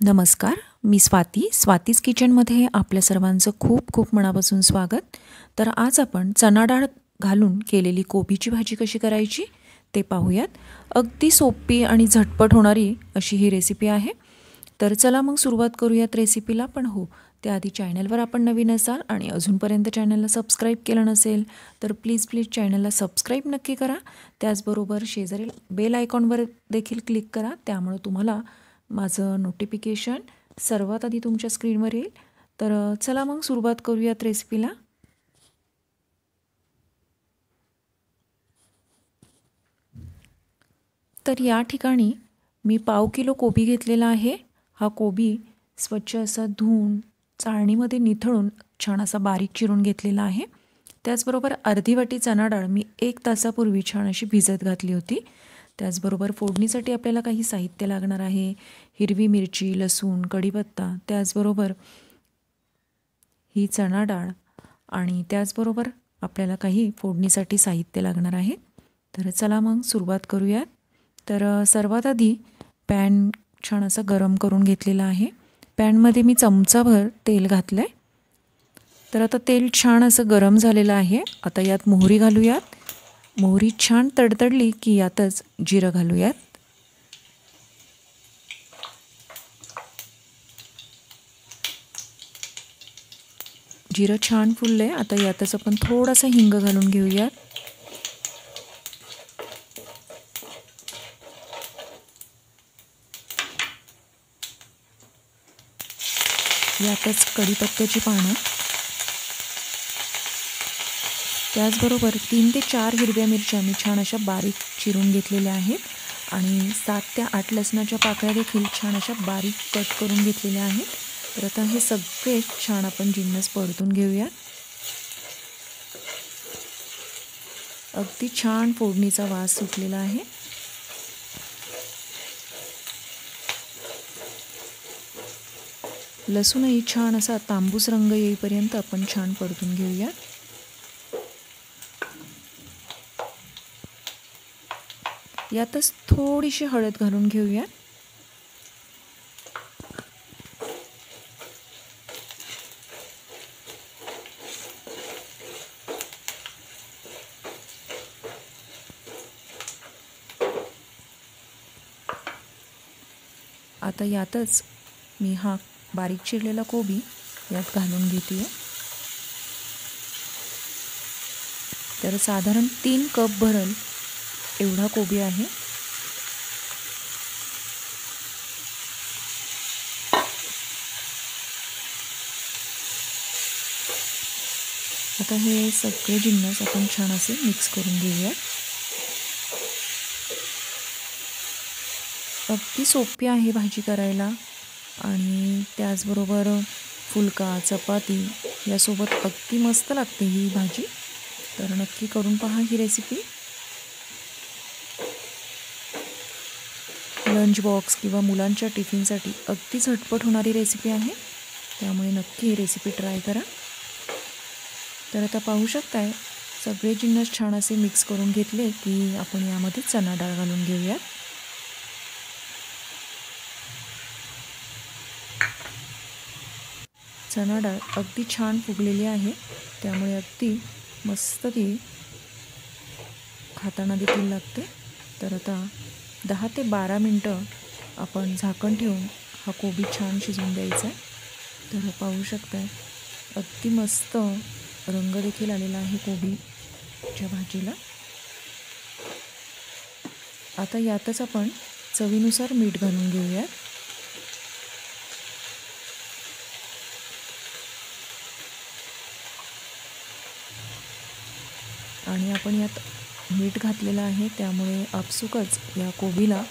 नमस्कार, मी स्वातीज किचनमध्ये आपल्या सर्वांचं खूप खूप मनापासून स्वागत. तर आज आपण चणा डाळ घालून केलेली कोबीची भाजी कशी करायची ते पाहूयात. अगदी सोपी आणि झटपट होणारी अशी ही रेसिपी आहे. तर चला मग सुरुवात करूयात रेसिपीला. पण हो, त्याआधी चॅनलवर आपण नवीन असाल आणि अजूनपर्यंत चॅनलला सबस्क्राईब केलं नसेल तर प्लीज चॅनलला सबस्क्राईब नक्की करा. त्याचबरोबर शेजारील बेल आयकॉनवर देखील क्लिक करा, त्यामुळे तुम्हाला माझं नोटिफिकेशन सर्वात आधी तुमच्या स्क्रीनवर येईल. तर चला मग सुरुवात करूयात रेसिपीला. तर या ठिकाणी मी पाव किलो कोबी घेतलेला आहे. हा कोबी स्वच्छ असा धुवून चाळणीमध्ये निथळून छान असा बारीक चिरून घेतलेला आहे. त्याचबरोबर अर्धी वाटी चणा डाळ मी 1 तासापूर्वी छान अशी भिजत घातली होती. त्याचबरोबर फोडणीसाठी आपल्याला काही साहित्य लागणार आहे. हिरवी मिरची, लसूण, कढीपत्ता, त्याचबरोबर ही चणा डाळ आणि त्याचबरोबर आपल्याला काही फोडणीसाठी साहित्य लागणार आहे. तर चला मग सुरुवात करूयात. तर सर्वात आधी पॅन छान असं गरम करून घेतलेला आहे. पॅनमध्ये मी चमचाभर तेल घातलं आहे. तर आता तेल छान असं गरम झालेलं आहे. आता यात मोहरी घालूयात. मोहरी छान तडतडली की यातच जिरं घालूयात. जिरं छान फुलले. आता यातच आपण थोडासा हिंग घालून घेऊयात. यातच कढीपत्त्याची पानं, त्याचबरोबर 3 ते 4 हिरव्या मिरच्या मी छान अशा बारीक चिरून घेतलेल्या आहेत आणि 7 ते 8 लसणाच्या पाकळ्या देखील छान अशा बारीक कट करून घेतलेल्या आहेत. तर आता हे सगळे छान आपण जिन्नस परतून घेऊया. अगदी छान फोडणीचा वास सुटलेला आहे. लसूणही छान असा तांबूस रंग येईपर्यंत आपण छान परतून घेऊया. यातच थोडीशी हळद घालून घेऊया. आता यातच मी हा बारीक चिरलेला कोबी यात घालून घेते. तर साधारण 3 कप भरल एवढा कोबी आहे. आता हे सगळे जिन्नस आपण छान असे मिक्स करून घेऊया. अगदी सोपी आहे भाजी करायला आणि त्याचबरोबर फुलका, चपाती यासोबत अगदी मस्त लागते ही भाजी. तर नक्की करून पहा ही रेसिपी. लंच बॉक्स किंवा मुलांच्या टिफिनसाठी अगदी झटपट होणारी रेसिपी आहे, त्यामुळे नक्की ही रेसिपी ट्राय करा. तर आता पाहू शकताय सगळे जिन्नस छान असे मिक्स करून घेतले की आपण यामध्ये चणा डाळ घालून घेऊया. चणा डाळ अगदी छान फुगलेली आहे, त्यामुळे अगदी मस्त ती खाताना देखील लागते. तर आता 10 ते 12 मिनटं आपण झाकण ठेवून हा कोबी छान शिजवून द्यायचा आहे. तर पाहू शकताय अगदी मस्त रंग देखील आलेला आहे कोबीच्या भाजीला. आता यातच आपण चवीनुसार मीठ घालून घेऊया. आणि आपण यात मीठ घातलेलं आहे, त्यामुळे आपसुकच या कोबीला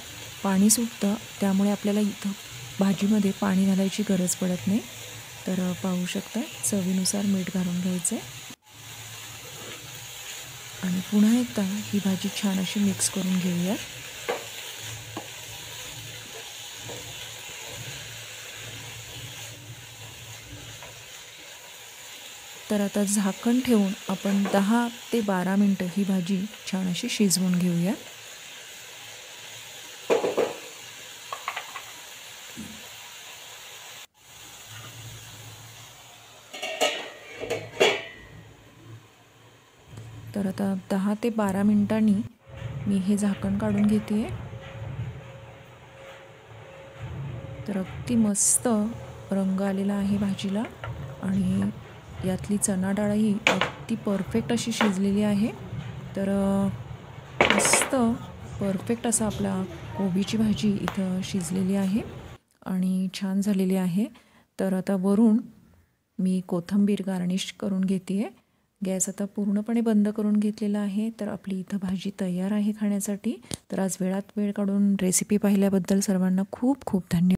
पाणी सुटतं, त्यामुळे आपल्याला इथं भाजीमध्ये पाणी घालायची गरज पडत नाही. तर पाहू शकता चवीनुसार मीठ घालून घ्यायचं आहे आणि पुन्हा एकदा ही भाजी छान अशी मिक्स करून घेऊया. तर आता झाकण ठेवून आपण 10 ते 12 मिनटं ही भाजी छान अशी शिजवून घेऊया. तर आता 10 ते 12 मिनिटांनी मी हे झाकण काढून घेते. तर अगदी मस्त रंग आलेला आहे भाजीला आणि यातली चणा डाळही अगदी परफेक्ट अशी शिजलेली आहे. तर मस्त परफेक्ट असा आपला कोबीची भाजी इथं शिजलेली आहे आणि छान झालेली आहे. तर आता वरून मी कोथिंबीर गार्निश करून घेते आहे. गॅस आता पूर्णपणे बंद करून घेतलेला आहे. तर आपली इथं भाजी तयार आहे खाण्यासाठी. तर आज वेळात वेळ काढून रेसिपी पाहिल्याबद्दल सर्वांना खूप खूप धन्यवाद.